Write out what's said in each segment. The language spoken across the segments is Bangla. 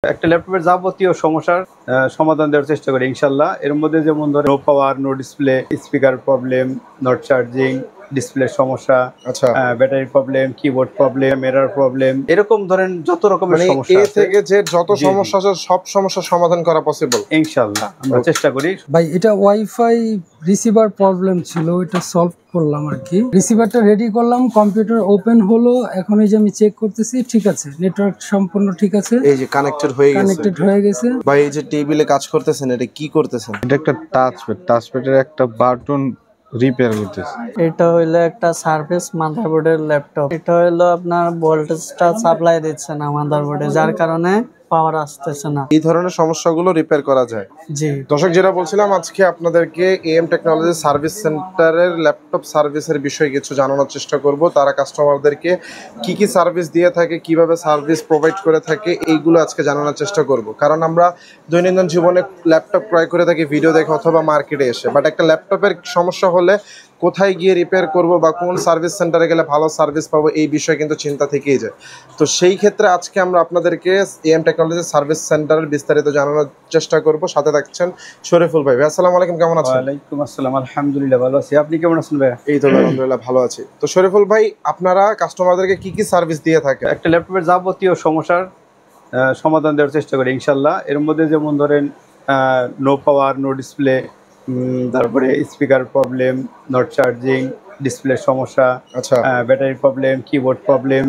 একটা ল্যাপটপের যাবতীয় সমস্যার সমাধান দেওয়ার চেষ্টা করি ইনশাল্লাহ। এর মধ্যে যেমন ধরেন no power, no display, speaker problem, not charging, ডিসপ্লের সমস্যা, battery problem, keyboard problem, error problem, এরকম ধরেন যত রকমের সমস্যা আছে থেকে যে যত সমস্যা আছে সব সমস্যার সমাধান করা পসিবল ইনশাল্লাহ আমরা চেষ্টা করি। ভাই এটা ওয়াইফাই রিসিভার প্রবলেম ছিল, এটা সলভ করলাম আর কি। রিসিভারটা রেডি করলাম, কম্পিউটার ওপেন হলো, এখন এই যে আমি চেক করতেছি ঠিক আছে, নেটওয়ার্ক সম্পূর্ণ ঠিক আছে, এই যে কানেক্টেড হয়ে গেছে। ভাই এই যে টেবিলে কাজ করতেছেন, এটা কি করতেছেন? এটা একটা টাচপ্যাডের একটা বাটন রিপেয়ার করতেছে। এটা হইলো একটা সার্ভিস মাদারবোর্ডের ল্যাপটপ। এটা হইলো আপনার ভোল্টেজটা সাপ্লাই দিচ্ছে না মাদারবোর্ডে, যার কারণে পাওয়ার আসতেছে না। এই ধরনের সমস্যাগুলো রিপেয়ার করা যায়। জি দর্শক, যেটা বলছিলাম, আজকে আপনাদেরকে এম টেকনোলজি সার্ভিস সেন্টারের ল্যাপটপ সার্ভিসের বিষয়ে কিছু জানানোর চেষ্টা করব। তারা কাস্টমারদেরকে কি কি সার্ভিস দিয়ে থাকে, কিভাবে সার্ভিস প্রোভাইড করে থাকে, এইগুলো আজকে জানানোর চেষ্টা করব। কারণ আমরা দৈনন্দিন জীবনে ল্যাপটপ ক্রয় করে থাকি ভিডিও দেখে অথবা মার্কেটে এসে, বাট একটা ল্যাপটপের সমস্যা হলে কোথায় গিয়ে রিপেয়ার করব বা কোন সার্ভিস সেন্টারে গেলে ভালো সার্ভিস পাবো, এই বিষয়ে কিন্তু চিন্তা থেকেই যায়। তো সেই ক্ষেত্রে আজকে আমরা আপনাদেরকে এম টেকনোলজি সার্ভিস সেন্টারের বিস্তারিত জানানোর চেষ্টা করব। সাথে থাকছেন শরীফুল ভাই। আসসালামু আলাইকুম, কেমন আছেন? ওয়ালাইকুম আসসালাম, আলহামদুলিল্লাহ ভালো আছি। আপনি কেমন আছেন ভাই? এই তো আলহামদুলিল্লাহ ভালো আছি। তো শরীফুল ভাই, আপনারা কাস্টমারদেরকে কি কি সার্ভিস দিয়ে থাকে? একটা ল্যাপটপের যাবতীয় সমস্যার সমাধান দেওয়ার চেষ্টা করি ইনশাল্লাহ। এর মধ্যে যেমন ধরেন নো পাওয়ার, নো ডিসপ্লে, তারপরে স্পিকার প্রবলেম, নট চার্জিং, ডিসপ্লের সমস্যা, ব্যাটারি প্রবলেম, কিবোর্ড প্রবলেম,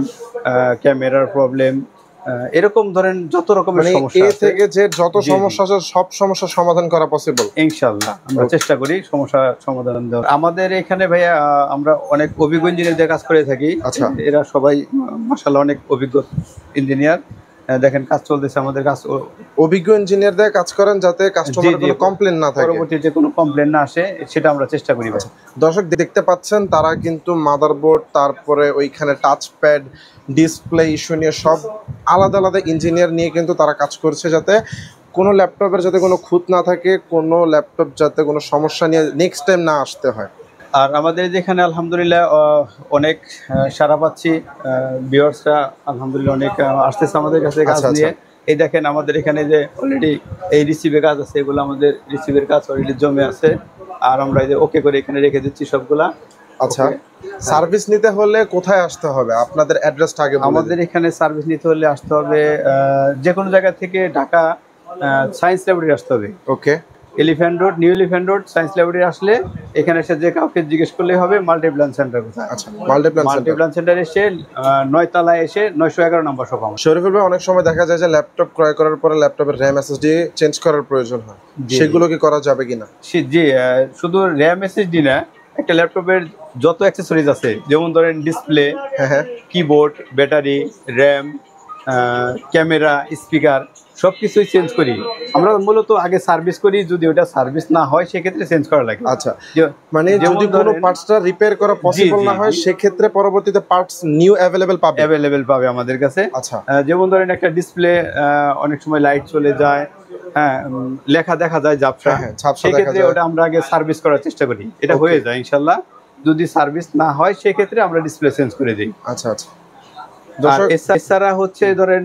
ক্যামেরার প্রবলেম, এরকম ধরেন যত রকমের সমস্যা থেকে যে যত সমস্যা আছে সব সমস্যার সমাধান করা পসিবল ইনশাল্লাহ আমরা চেষ্টা করি সমস্যা সমাধান দেওয়ার। আমাদের এখানে ভাইয়া আমরা অনেক অভিজ্ঞ ইঞ্জিনিয়ারদের কাজ করে থাকি। এরা সবাই মাশাআল্লাহ অনেক অভিজ্ঞ ইঞ্জিনিয়ার। দেখেন কাজ চলতেছে, আমাদের কাজ অভিজ্ঞ ইঞ্জিনিয়ারদের কাজ করেন যাতে কাস্টমারের কোনো কমপ্লেইন না থাকে, পরবর্তীতে কোনো কমপ্লেইন না আসে, সেটা আমরা চেষ্টা করি। দর্শক দেখতে পাচ্ছেন, তারা কিন্তু মাদারবোর্ড, তারপরে ওইখানে টাচপ্যাড, ডিসপ্লে ইস্যু নিয়ে সব আলাদা আলাদা ইঞ্জিনিয়ার নিয়ে কিন্তু তারা কাজ করছে, যাতে কোনো ল্যাপটপের যাতে কোনো খুঁত না থাকে, কোনো ল্যাপটপ যাতে কোনো সমস্যা নিয়ে নেক্সট টাইম না আসতে হয়। আর আমাদের যেখানে আলহামদুলিল্লাহ অনেক সারা পাচ্ছি, ভিউয়ার্সরা আলহামদুলিল্লাহ অনেক আসতেছে আমাদের কাছে কাজ নিয়ে। এই দেখেন আমাদের এখানে যে অলরেডি এই রিসিভের কাজ আছে, এগুলো আমাদের রিসিভের কাজ অলরেডি জমে আছে, আর আমরা এই যে ওকে করে এখানে রেখে দিচ্ছি সবগুলা। আচ্ছা, সার্ভিস নিতে হলে কোথায় আসতে হবে? আপনাদের অ্যাড্রেসটা আগে বলুন। আমাদের এখানে সার্ভিস নিতে হলে আসতে হবে যে কোনো জায়গা থেকে, ঢাকা সায়েন্স ল্যাবরেটরি আসতে হবে। Okay, elephant road, new elephant road science laboratory আসলে এখানে এসে যে কাউকে জিজ্ঞেস করলেই হবে মাল্টিপ্ল্যান সেন্টার কোথায়। আচ্ছা, মাল্টিপ্ল্যান সেন্টার এসে 9 তলায় এসে 911 নম্বর শপ। শরীফুল ভাই, অনেক সময় দেখা যায় যে ল্যাপটপ ক্রয় করার পরে ল্যাপটপের র্যাম এসএসডি চেঞ্জ করার প্রয়োজন হয়, সেগুলো কি করা যাবে কিনা? জি, শুধু র্যাম এসএসডি না, একটা ল্যাপটপের যত অ্যাক্সেসরিজ আছে, যেমন ধরেন display, keyboard, battery, RAM, camera, speaker, সব কিছুই চেঞ্জ করি আমরা। মূলত আগে সার্ভিস করি, যদি ওটা সার্ভিস না হয় সেক্ষেত্রে চেঞ্জ করা লাগে। আচ্ছা, মানে যদি কোনো পার্টসটা রিপেয়ার করা পসিবল না হয় সেক্ষেত্রে পরবর্তীতে পার্টস নিউ অ্যাভেলেবল পাবে আমাদের কাছে। আচ্ছা, যেমন ধরেন একটা ডিসপ্লে অনেক সময় লাইট চলে যায়, লেখা দেখা যায় ঝাপসা, সেক্ষেত্রে ওটা আমরা আগে সার্ভিস করার চেষ্টা করি, এটা হয়ে যায় ইনশাল্লাহ। যদি সার্ভিস না হয় সেক্ষেত্রে আমরা ডিসপ্লে চেঞ্জ করে দিই। আচ্ছা আচ্ছা। এছাড়া হচ্ছে ধরেন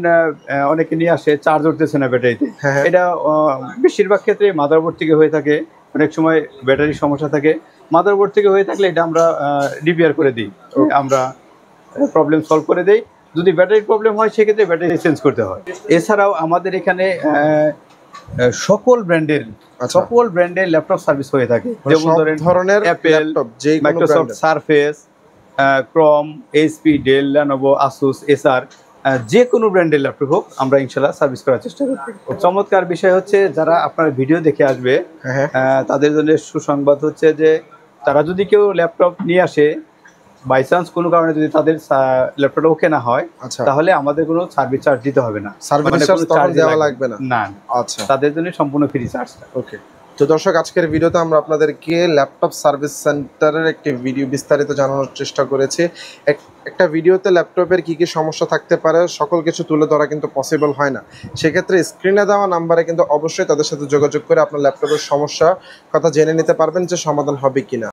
অনেকে নিয়ে আসে চার্জ উঠতেছে না ব্যাটারিতে, এটা বেশিরভাগ ক্ষেত্রে মাদারবোর্ড থেকে হয়ে থাকে। অনেক সময় ব্যাটারির সমস্যা থাকে, মাদারবোর্ড থেকে হয়ে থাকলে এটা আমরা রিপেয়ার করে দিই, আমরা প্রবলেম সলভ করে দিই। যদি ব্যাটারির প্রবলেম হয় সেক্ষেত্রে ব্যাটারি চেঞ্জ করতে হয়। এছাড়াও আমাদের এখানে সকল ব্র্যান্ডের ল্যাপটপ সার্ভিস হয়ে থাকে, যেমন ধরেন অ্যাপেল, মাইক্রোসফট সারফেস, ক্রম, এইচপি, ডেল, লেনোভো, আসুস, এসার, যে কোনো ব্র্যান্ডের ল্যাপটপ হোক আমরা ইনশাল্লাহ সার্ভিস করার চেষ্টা করি। চমৎকার বিষয় হচ্ছে, যারা আপনার ভিডিও দেখে আসবে তাদের জন্য সুসংবাদ হচ্ছে যে তারা যদি কেউ ল্যাপটপ নিয়ে আসে, বাই চান্স কোনো কারণে যদি তাদের ল্যাপটপটা ওকে না হয়, তাহলে আমাদের কোনো সার্ভিস চার্জ দিতে হবে না, না, আচ্ছা, তাদের জন্য সম্পূর্ণ ফ্রি চার্জ। ওকে। তো দর্শক, আজকের ভিডিওতে আমরা আপনাদেরকে ল্যাপটপ সার্ভিস সেন্টারের একটি ভিডিও বিস্তারিত জানানোর চেষ্টা করেছি। একটা ভিডিওতে ল্যাপটপের কি কি সমস্যা থাকতে পারে সকল কিছু তুলে ধরা কিন্তু পসিবল হয় না। সেক্ষেত্রে স্ক্রিনে দেওয়া নাম্বারে কিন্তু অবশ্যই তাদের সাথে যোগাযোগ করে আপনার ল্যাপটপের সমস্যা কথা জেনে নিতে পারবেন যে সমাধান হবে কিনা।